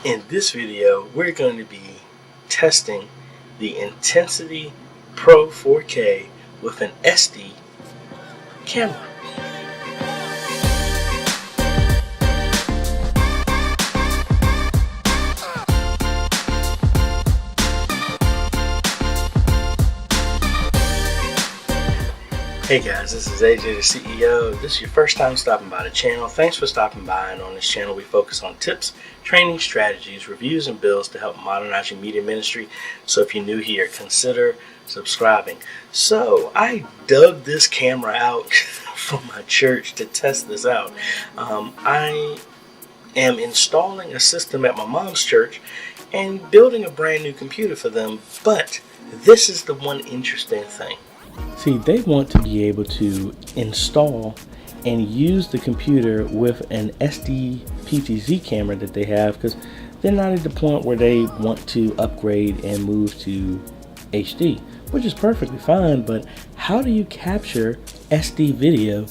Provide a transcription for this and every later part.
In this video, we're going to be testing the Intensity Pro 4K with an SD camera. Hey guys, this is AJ the CEO. This is your first time stopping by the channel. Thanks for stopping by, and on this channel we focus on tips, training, strategies, reviews, and builds to help modernize your media ministry. So if you're new here, consider subscribing. So I dug this camera out from my church to test this out. I am installing a system at my mom's church and building a brand new computer for them, but this is the one interesting thing. See, they want to be able to install and use the computer with an SD PTZ camera that they have, because they're not at the point where they want to upgrade and move to HD, which is perfectly fine. But how do you capture SD video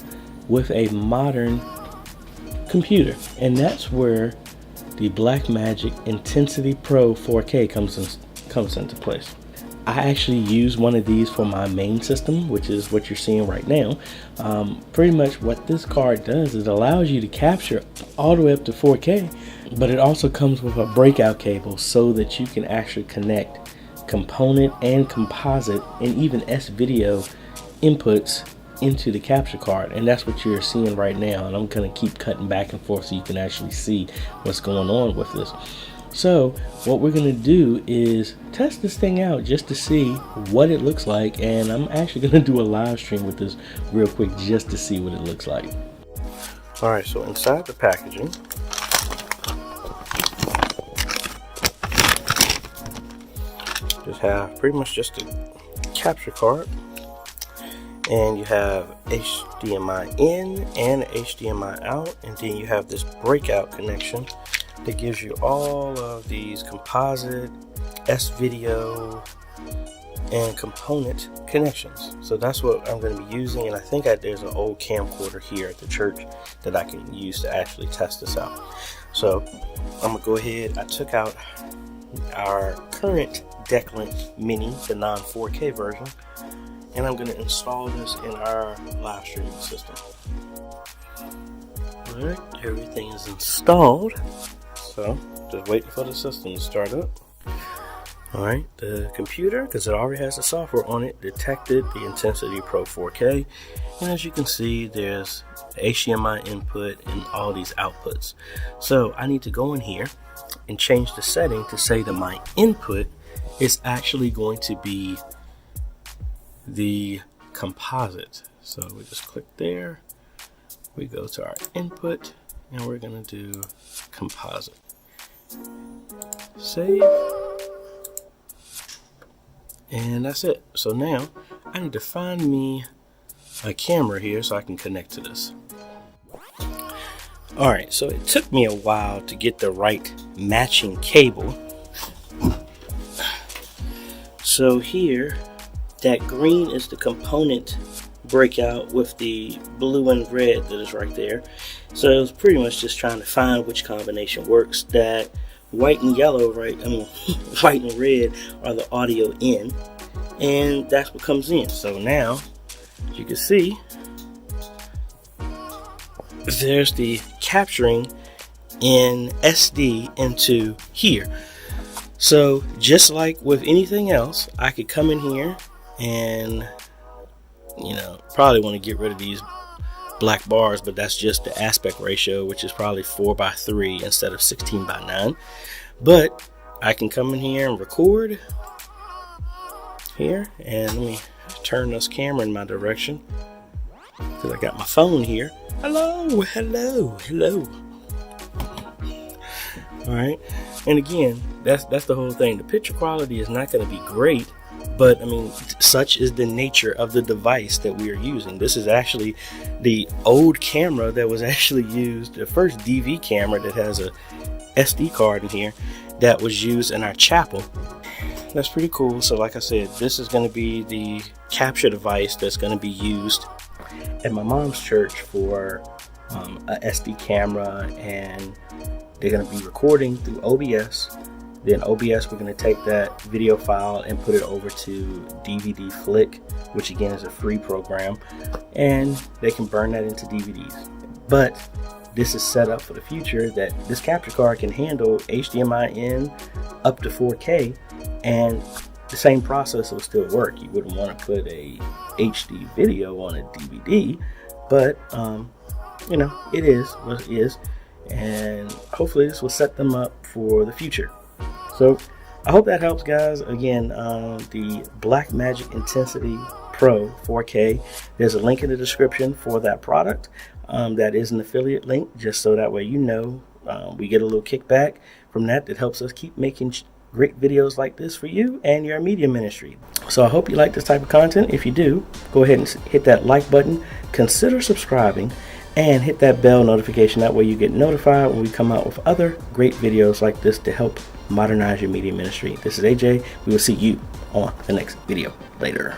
with a modern computer? And that's where the BlackMagic Intensity Pro 4K comes into place. I actually use one of these for my main system, which is what you're seeing right now. Pretty much what this card does is it allows you to capture all the way up to 4K, but it also comes with a breakout cable so that you can actually connect component and composite and even S-video inputs into the capture card. And that's what you're seeing right now. And I'm going to keep cutting back and forth so you can actually see what's going on with this. So what we're going to do is test this thing out just to see what it looks like, and I'm actually going to do a live stream with this real quick just to see what it looks like. Alright, so inside the packaging, just have pretty much just a capture card, and you have HDMI in and HDMI out, and then you have this breakout connection that gives you all of these composite, S-video, and component connections. So that's what I'm going to be using, and I think there's an old camcorder here at the church that I can use to actually test this out. So I'm going to go ahead. I took out our current Decklink Mini, the non-4K version, and I'm going to install this in our live streaming system. Alright, everything is installed. So, just waiting for the system to start up. Alright, the computer, because it already has the software on it, detected the Intensity Pro 4K. And as you can see, there's HDMI input and all these outputs. So, I need to go in here and change the setting to say that my input is actually going to be the composite. So, we just click there. We go to our input, and we're going to do composite. Save, and that's it. So now I need to find me a camera here so I can connect to this. Alright, so it took me a while to get the right matching cable. So here, that green is the component breakout with the blue and red that is right there. So it was pretty much just trying to find which combination works. That white and yellow, white and red are the audio in, and that's what comes in. So now, as you can see, there's the capturing in SD into here. So just like with anything else, I could come in here and probably want to get rid of these black bars, but that's just the aspect ratio, which is probably 4:3 instead of 16:9. But I can come in here and record here, and let me turn this camera in my direction because I got my phone here. Hello. All right, and again, that's the whole thing. The picture quality is not going to be great, but I mean, such is the nature of the device that we are using. This is actually the old camera that was actually used, the first DV camera that has a SD card in here that was used in our chapel. That's pretty cool. So like I said, this is going to be the capture device that's going to be used at my mom's church for a SD camera and they're going to be recording through OBS. Then OBS, we're going to take that video file and put it over to DVD Flick, which again is a free program, and they can burn that into DVDs. But this is set up for the future that this capture card can handle HDMI in up to 4K, and the same process will still work. You wouldn't want to put a HD video on a DVD, but you know, it is what it is, and hopefully this will set them up for the future. So I hope that helps, guys. Again, the BlackMagic Intensity Pro 4K, there's a link in the description for that product. That is an affiliate link, just so that way you know we get a little kickback from that helps us keep making great videos like this for you and your media ministry. So I hope you like this type of content. If you do, go ahead and hit that like button, consider subscribing, and hit that bell notification. That way you get notified when we come out with other great videos like this to help modernize your media ministry. This is AJ. We will see you on the next video. Later.